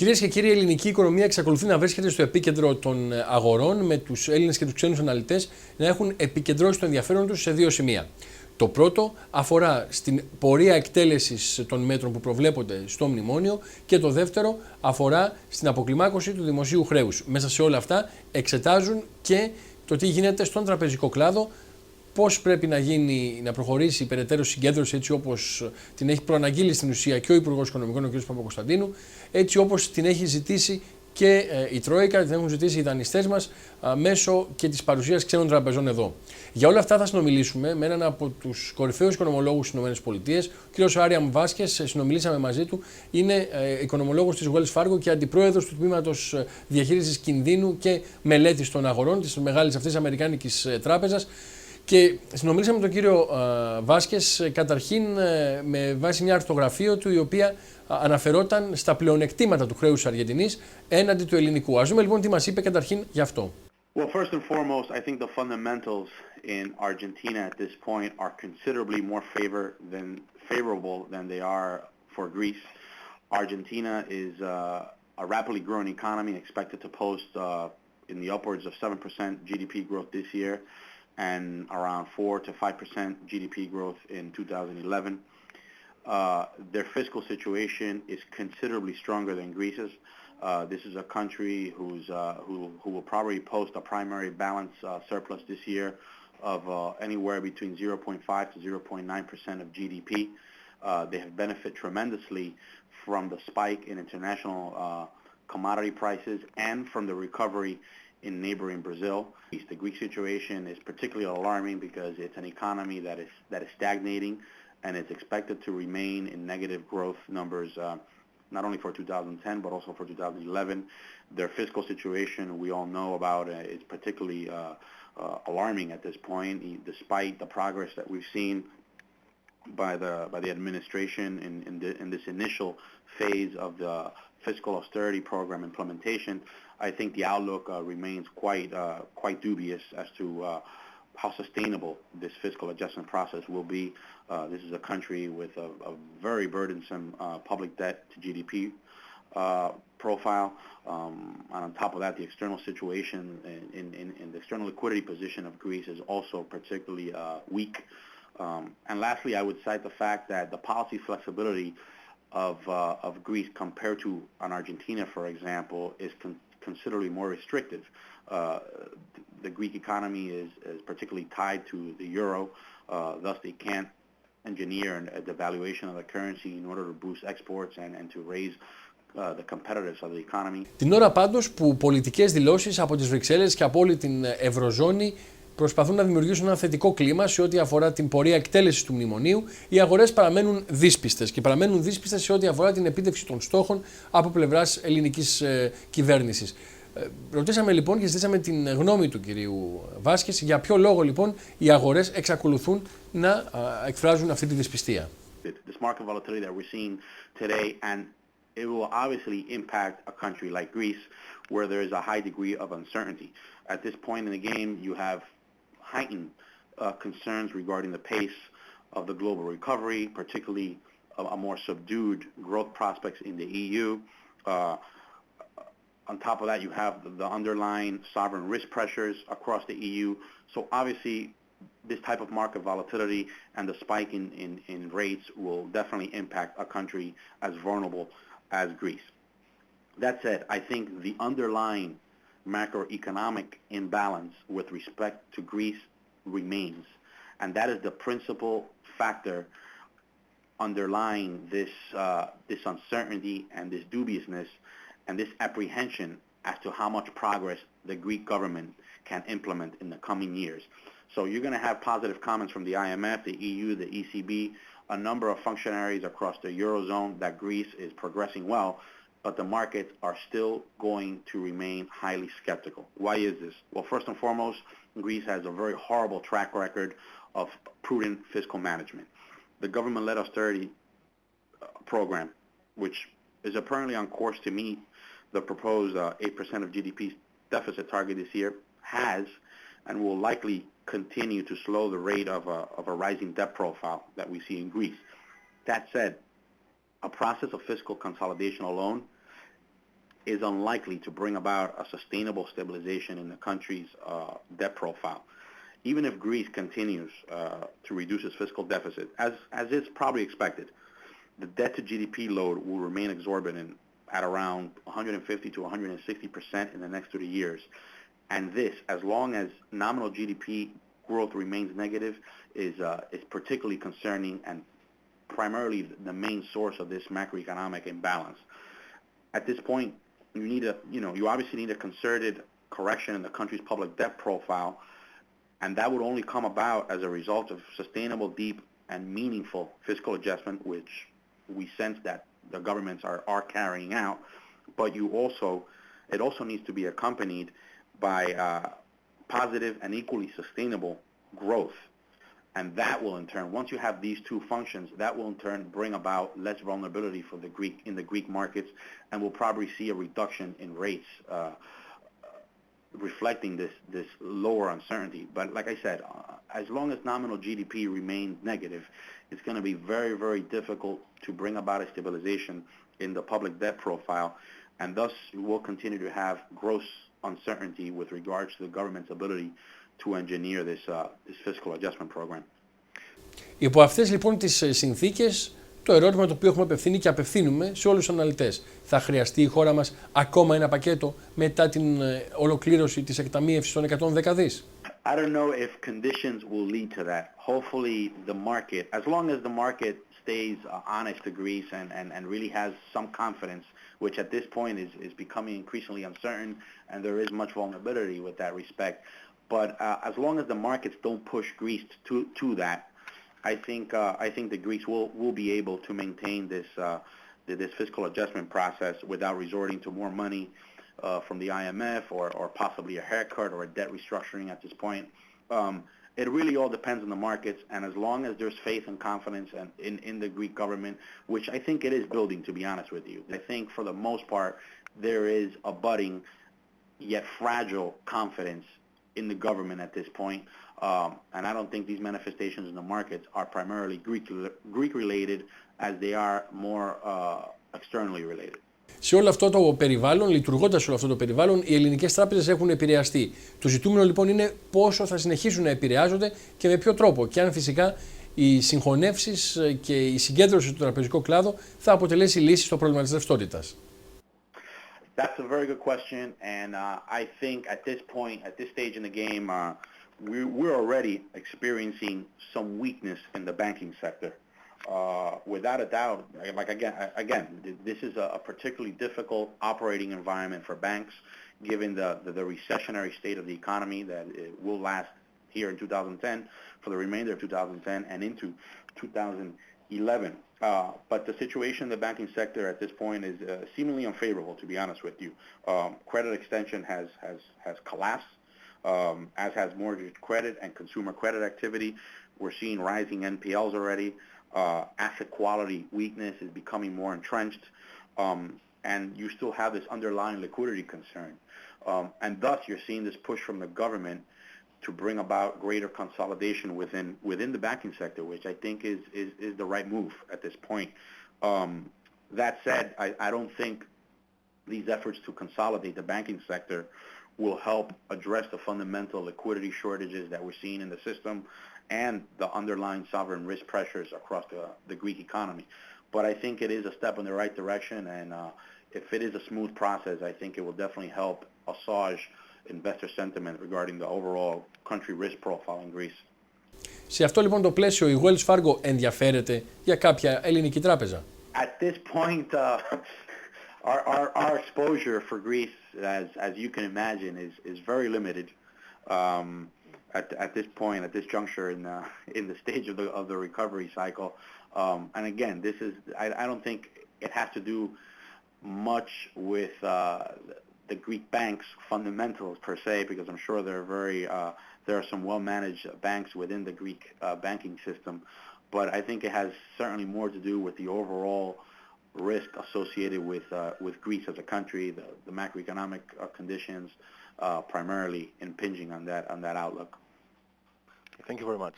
Κυρίες και κύριοι, η ελληνική οικονομία εξακολουθεί να βρίσκεται στο επίκεντρο των αγορών, με τους Έλληνες και τους ξένους αναλυτές να έχουν επικεντρώσει το ενδιαφέρον τους σε δύο σημεία. Το πρώτο αφορά στην πορεία εκτέλεσης των μέτρων που προβλέπονται στο μνημόνιο και το δεύτερο αφορά στην αποκλιμάκωση του δημοσίου χρέους. Μέσα σε όλα αυτά εξετάζουν και το τι γίνεται στον τραπεζικό κλάδο, πώς πρέπει να προχωρήσει η περαιτέρω συγκέντρωση έτσι όπως την έχει προαναγγείλει στην ουσία και ο Υπουργός Οικονομικών, ο κ. Παπακοσταντίνου, έτσι όπως την έχει ζητήσει και η Τρόικα, την έχουν ζητήσει οι δανειστές μας μέσω και της παρουσίας ξένων τραπεζών εδώ. Για όλα αυτά θα συνομιλήσουμε με έναν από τους κορυφαίους οικονομολόγους στις ΗΠΑ, ο κ. Aryam Vasquez. Συνομιλήσαμε μαζί του. Είναι οικονομολόγος της Wells Fargo και αντιπρόεδρος του τμήματος διαχείρισης κινδύνου και μελέτης των αγορών της μεγάλης αυτής αμερικάνικης τράπεζας. Και συνομίλησαμε με τον κύριο Βάσκες καταρχήν με βάση μια αρθογραφία του η οποία αναφερόταν στα πλεονεκτήματα του χρέους της Αργεντινής έναντι του ελληνικού. Ας δούμε λοιπόν τι μας είπε καταρχήν γι' αυτό. Well, first and foremost, I think the fundamentals in Argentina at this point are considerably more favorable than they are for Greece. Argentina is a rapidly growing economy expected to post in the upwards of 7% GDP growth this year, and around 4 to 5% GDP growth in 2011. Their fiscal situation is considerably stronger than Greece's. This is a country who will probably post a primary balance surplus this year of anywhere between 0.5 to 0.9% of GDP. They have benefited tremendously from the spike in international commodity prices and from the recovery in neighboring Brazil. The Greek situation is particularly alarming because it's an economy that is stagnating, and it's expected to remain in negative growth numbers not only for 2010 but also for 2011. Their fiscal situation, we all know about, is particularly alarming at this point, despite the progress that we've seen by the administration in this initial phase of the fiscal austerity program implementation. I think the outlook remains quite dubious as to how sustainable this fiscal adjustment process will be. This is a country with a very burdensome public debt to GDP profile. And on top of that, the external situation in the external liquidity position of Greece is also particularly weak. And lastly, I would cite the fact that the policy flexibility of Greece compared to an Argentina, for example, is considerably more restrictive. The Greek economy is particularly tied to the euro, thus they can't engineer a devaluation of the currency in order to boost exports and to raise the competitiveness of the economy. Την ώρα πάντως που πολιτικές δηλώσεις από τις Βρυξέλλες και από όλη την Ευρωζώνη προσπαθούν να δημιουργήσουν ένα θετικό κλίμα σε ό,τι αφορά την πορεία εκτέλεσης του μνημονίου, οι αγορές παραμένουν δύσπιστες και παραμένουν δύσπιστες σε ό,τι αφορά την επίτευξη των στόχων από πλευράς ελληνικής κυβέρνησης. Ρωτήσαμε λοιπόν και ζητήσαμε την γνώμη του κυρίου Βάσκες για ποιο λόγο λοιπόν οι αγορές εξακολουθούν να εκφράζουν αυτή τη δυσπιστία. This market volatility that we're seeing today, and it will obviously impact a country like Greece where there is a high degree of uncertainty. At this point in the game, you have heightened concerns regarding the pace of the global recovery, particularly a more subdued growth prospects in the EU. On top of that, you have the underlying sovereign risk pressures across the EU. So obviously, this type of market volatility and the spike in rates will definitely impact a country as vulnerable as Greece. That said, I think the underlying macroeconomic imbalance with respect to Greece remains, and that is the principal factor underlying this uncertainty and this dubiousness and this apprehension as to how much progress the Greek government can implement in the coming years. So you're going to have positive comments from the IMF, the EU, the ECB, a number of functionaries across the Eurozone that Greece is progressing well, but the markets are still going to remain highly skeptical. Why is this? Well, first and foremost, Greece has a very horrible track record of prudent fiscal management. The government-led austerity program, which is apparently on course to meet the proposed 8% of GDP deficit target this year, has and will likely continue to slow the rate of a rising debt profile that we see in Greece. That said, a process of fiscal consolidation alone is unlikely to bring about a sustainable stabilization in the country's debt profile. Even if Greece continues to reduce its fiscal deficit, as is probably expected, the debt to GDP load will remain exorbitant at around 150 to 160% in the next 3 years. And this, as long as nominal GDP growth remains negative, is particularly concerning and primarily the main source of this macroeconomic imbalance. At this point, you obviously need a concerted correction in the country's public debt profile, and that would only come about as a result of sustainable, deep, and meaningful fiscal adjustment, which we sense that the governments are carrying out. But it also needs to be accompanied by positive and equally sustainable growth. And that will in turn, once you have these two functions, that will in turn bring about less vulnerability for in the Greek markets, and we'll probably see a reduction in rates reflecting this lower uncertainty. But like I said, as long as nominal GDP remains negative, it's going to be very, very difficult to bring about a stabilization in the public debt profile, and thus we'll continue to have gross uncertainty with regards to the government's ability to engineer this fiscal adjustment program. Υπό αυτές λοιπόν τις συνθήκες, το ερώτημα το οποίο έχουμε απευθύνει και απευθύνουμε σε όλους τους αναλυτές: θα χρειαστεί η χώρα μας ακόμα ένα πακέτο μετά την ολοκλήρωση της εκταμείευσης των 110 δις? I don't know if conditions will lead to that. Hopefully the market, as long as the market stays honest to Greece and really has some confidence, which at this point is becoming increasingly uncertain, and there is much vulnerability with that respect. But as long as the markets don't push Greece to that, I think the Greeks will be able to maintain this fiscal adjustment process without resorting to more money from the IMF or possibly a haircut or a debt restructuring at this point. It really all depends on the markets, and as long as there's faith and confidence in the Greek government, which I think it is building, to be honest with you. I think for the most part there is a budding yet fragile confidence in the government at this point, and I don't think these manifestations in the markets are primarily Greek-related as they are more externally related. Σε όλο αυτό το περιβάλλον, λειτουργώντας σε όλο αυτό το περιβάλλον, οι ελληνικές τράπεζες έχουν επηρεαστεί. Το ζητούμενο λοιπόν είναι πόσο θα συνεχίσουν να επηρεάζονται και με ποιο τρόπο. Και αν φυσικά οι συγχωνεύσεις και η συγκέντρωση του τραπεζικού κλάδου θα αποτελέσει λύση στο πρόβλημα της ρευστότητας. That's a very good question, and I think at this point, at this stage in the game, we're already experiencing some weakness in the banking sector. Without a doubt, like again, this is a particularly difficult operating environment for banks, given the recessionary state of the economy that it will last here in 2010, for the remainder of 2010 and into 2011. But the situation in the banking sector at this point is seemingly unfavorable, to be honest with you. Credit extension has collapsed, as has mortgage credit and consumer credit activity. We're seeing rising NPLs already. Asset quality weakness is becoming more entrenched, and you still have this underlying liquidity concern. And thus you're seeing this push from the government to bring about greater consolidation within the banking sector, which I think is the right move at this point. That said, I don't think these efforts to consolidate the banking sector will help address the fundamental liquidity shortages that we're seeing in the system and the underlying sovereign risk pressures across the Greek economy. But I think it is a step in the right direction, and if it is a smooth process, I think it will definitely help assuage investor sentiment regarding the overall country risk profile in Greece. Σε αυτό λοιπόν το πλαίσιο η Wells Fargo ενδιαφέρεται για κάποια ελληνική τράπεζα? At this point, our exposure for Greece, as you can imagine, is very limited. At this point, at this juncture in the stage of the recovery cycle, and again, this is I don't think it has to do much with the Greek banks' fundamentals per se, because I'm sure there are some well-managed banks within the Greek banking system, but I think it has certainly more to do with the overall risk associated with Greece as a country, the macroeconomic conditions primarily impinging on that outlook. Thank you very much.